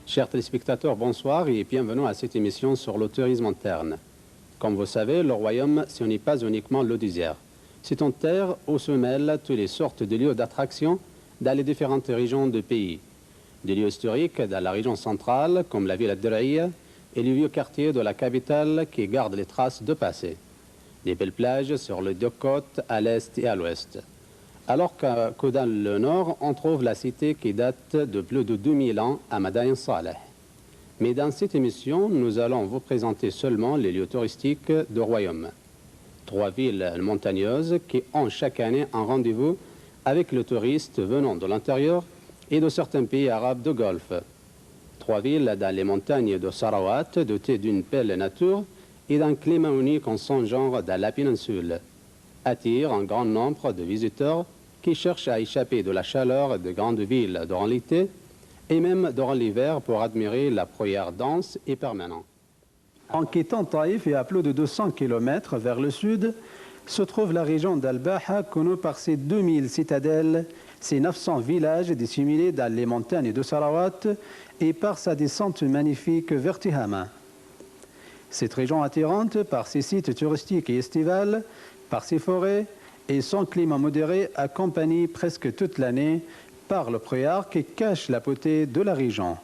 Chers téléspectateurs, bonsoir et bienvenue à cette émission sur le tourisme interne. Comme vous savez, le royaume, ce n'est pas uniquement le désert. C'est une terre où se mêlent toutes les sortes de lieux d'attraction dans les différentes régions du pays. Des lieux historiques dans la région centrale, comme la ville d'Draïa, et les vieux quartiers de la capitale qui gardent les traces de passé. Des belles plages sur les deux côtes, à l'est et à l'ouest. Alors que dans le nord, on trouve la cité qui date de plus de 2000 ans à Madain Saleh. Mais dans cette émission, nous allons vous présenter seulement les lieux touristiques du royaume. 3 villes montagneuses qui ont chaque année un rendez-vous avec les touristes venant de l'intérieur et de certains pays arabes de Golfe. 3 villes dans les montagnes de Sarawat, dotées d'une belle nature et d'un climat unique en son genre dans la péninsule, attirent un grand nombre de visiteurs qui cherchent à échapper de la chaleur de grandes villes durant l'été et même durant l'hiver pour admirer la bruyère dense et permanente. En quittant Taïf et à plus de 200 km vers le sud, se trouve la région d'Al-Baha connue par ses 2000 citadelles, ses 900 villages disséminés dans les montagnes de Sarawat et par sa descente magnifique vers Tihama. Cette région attirante par ses sites touristiques et estivales, par ses forêts, et son climat modéré accompagné presque toute l'année par le brouillard qui cache la beauté de la région.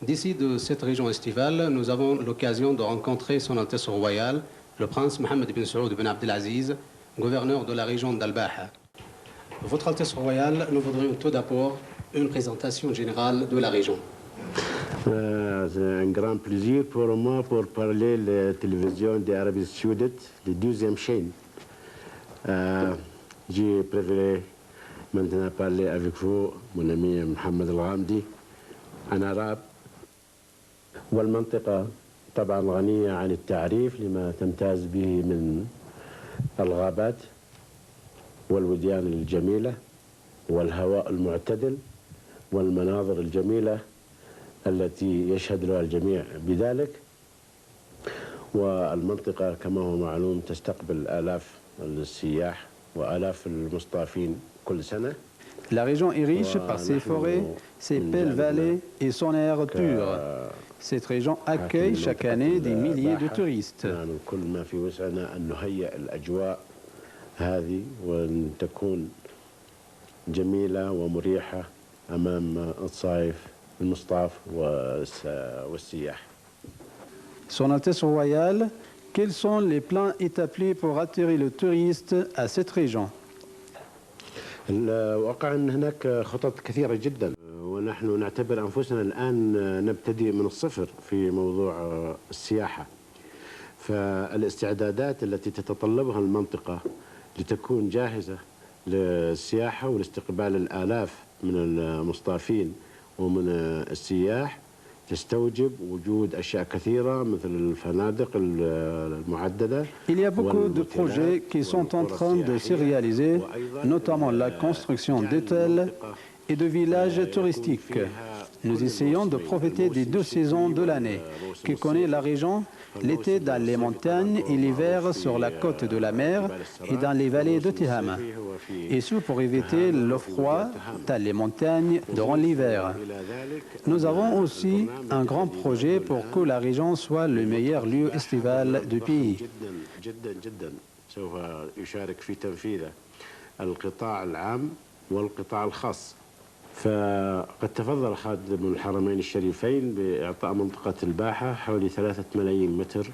D'ici de cette région estivale, nous avons l'occasion de rencontrer Son Altesse Royale, le prince Mohammed bin Saoud bin Abdelaziz, gouverneur de la région d'Al-Baha. Votre Altesse Royale, nous voudrions tout d'abord une présentation générale de la région. C'est un grand plaisir pour moi pour parler de la télévision d'Arabie Saoudite, de 12e chaîne. J'ai préféré maintenant parler avec vous, mon ami Mohamed Al-Ghamdi, en arabe. والمنطقة طبعا غنية عن التعريف لما تمتاز به من الغابات والوديان الجميلة والهواء المعتدل والمناظر الجميلة التي يشهد لها الجميع بذلك. والمنطقة كما هو معلوم تستقبل آلاف السياح وآلاف المصطافين كل سنة. La région est riche par ses forêts, ses belles vallées et son air pur. Cette région accueille chaque année des milliers de touristes. كل ما في وسعنا أن نهيئ الأجواء هذه وأن تكون جميلة ومريحة أمام الصائف المصطاف والسياح. Son Altesse Royale, quels sont les plans établis pour attirer le touriste à cette région? الواقع أن هناك خطط كثيرة جدا ونحن نعتبر أنفسنا الآن نبتدئ من الصفر في موضوع السياحة. فالاستعدادات التي تتطلبها المنطقة لتكون جاهزة للسياحة ولاستقبال الآلاف من المصطافين ومن السياح تستوجب وجود أشياء كثيرة مثل الفنادق المعددة. Il y a beaucoup de projets qui sont en train de se réaliser, notamment la construction d'hôtels et de villages touristiques. Nous essayons de profiter des 2 saisons de l'année que connaît la région, l'été dans les montagnes et l'hiver sur la côte de la mer et dans les vallées de Tihama. Et ce pour éviter le froid dans les montagnes durant l'hiver. Nous avons aussi un grand projet pour que la région soit le meilleur lieu estival du pays. فقد تفضل خادم الحرمين الشريفين بإعطاء منطقة الباحة حوالي 3 ملايين متر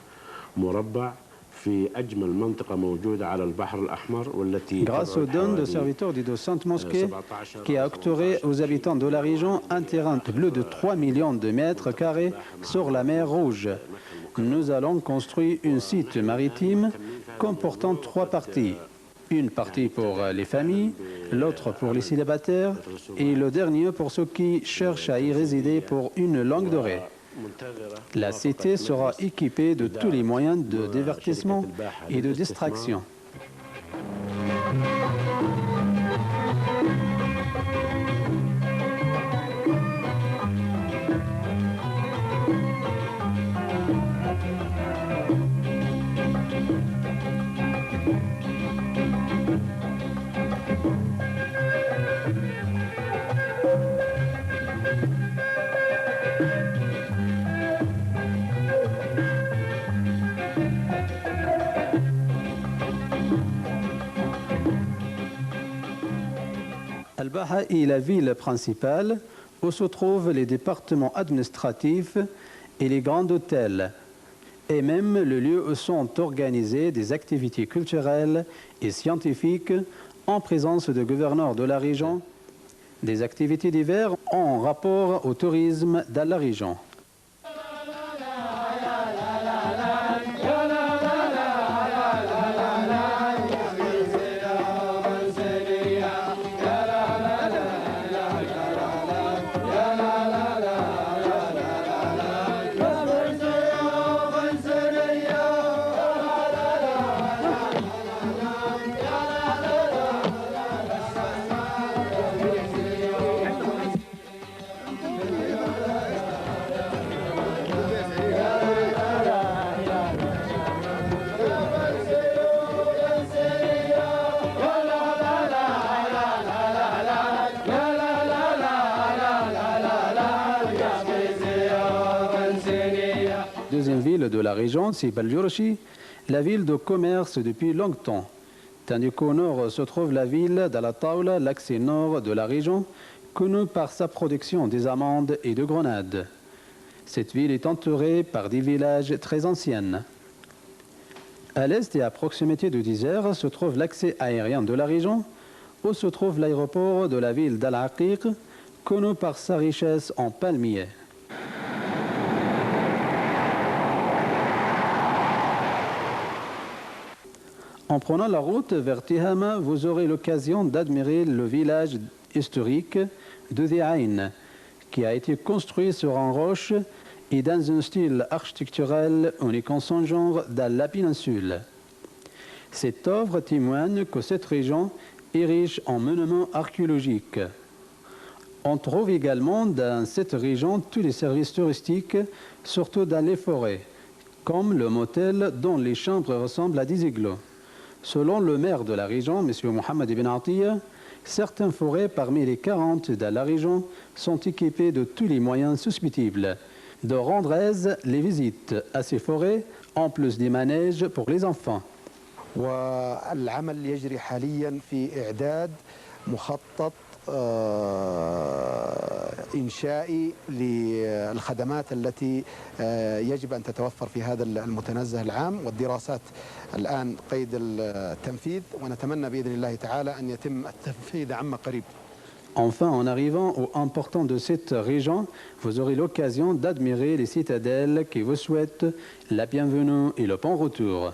مربع في أجمل منطقة موجودة على البحر الأحمر والتي Grâce aux dons de serviteurs du de Sainte Mosquée, qui a octroyé aux habitants de la région un terrain de plus de 3 millions de mètres carrés sur la mer Rouge. Nous allons construire un site maritime comportant 3 parties. Une partie pour les familles, l'autre pour les célibataires et le dernier pour ceux qui cherchent à y résider pour une longue durée. La cité sera équipée de tous les moyens de divertissement et de distraction. Baha est la ville principale où se trouvent les départements administratifs et les grands hôtels, et même le lieu où sont organisées des activités culturelles et scientifiques en présence de gouverneurs de la région, des activités diverses en rapport au tourisme dans la région. Deuxième ville de la région, c'est Baljurshi, la ville de commerce depuis longtemps. Tandis qu'au nord se trouve la ville d'Al-Tawla, l'axe nord de la région, connue par sa production des amandes et de grenades. Cette ville est entourée par des villages très anciens. À l'est et à proximité du désert se trouve l'accès aérien de la région, où se trouve l'aéroport de la ville d'Al-Aqiq, connu par sa richesse en palmiers. En prenant la route vers Tihama, vous aurez l'occasion d'admirer le village historique de Di'ain, qui a été construit sur un roche et dans un style architectural unique en son genre dans la péninsule. Cette œuvre témoigne que cette région est riche en monuments archéologiques. On trouve également dans cette région tous les services touristiques, surtout dans les forêts, comme le motel dont les chambres ressemblent à des igloos. Selon le maire de la région, M. Mohamed Ibn Atiyah, certaines forêts parmi les 40 de la région sont équipées de tous les moyens susceptibles de rendre aise les visites à ces forêts, en plus des manèges pour les enfants. والعمل يجري حاليا في إعداد مخطط إنشائي للخدمات التي يجب أن تتوفر في هذا المتنزه العام، والدراسات الآن قيد التنفيذ، ونتمنى بإذن الله تعالى أن يتم التنفيذ عما قريب. Enfin, en arrivant au important de cette région, vous aurez l'occasion d'admirer les citadelles qui vous souhaitent la bienvenue et le bon retour.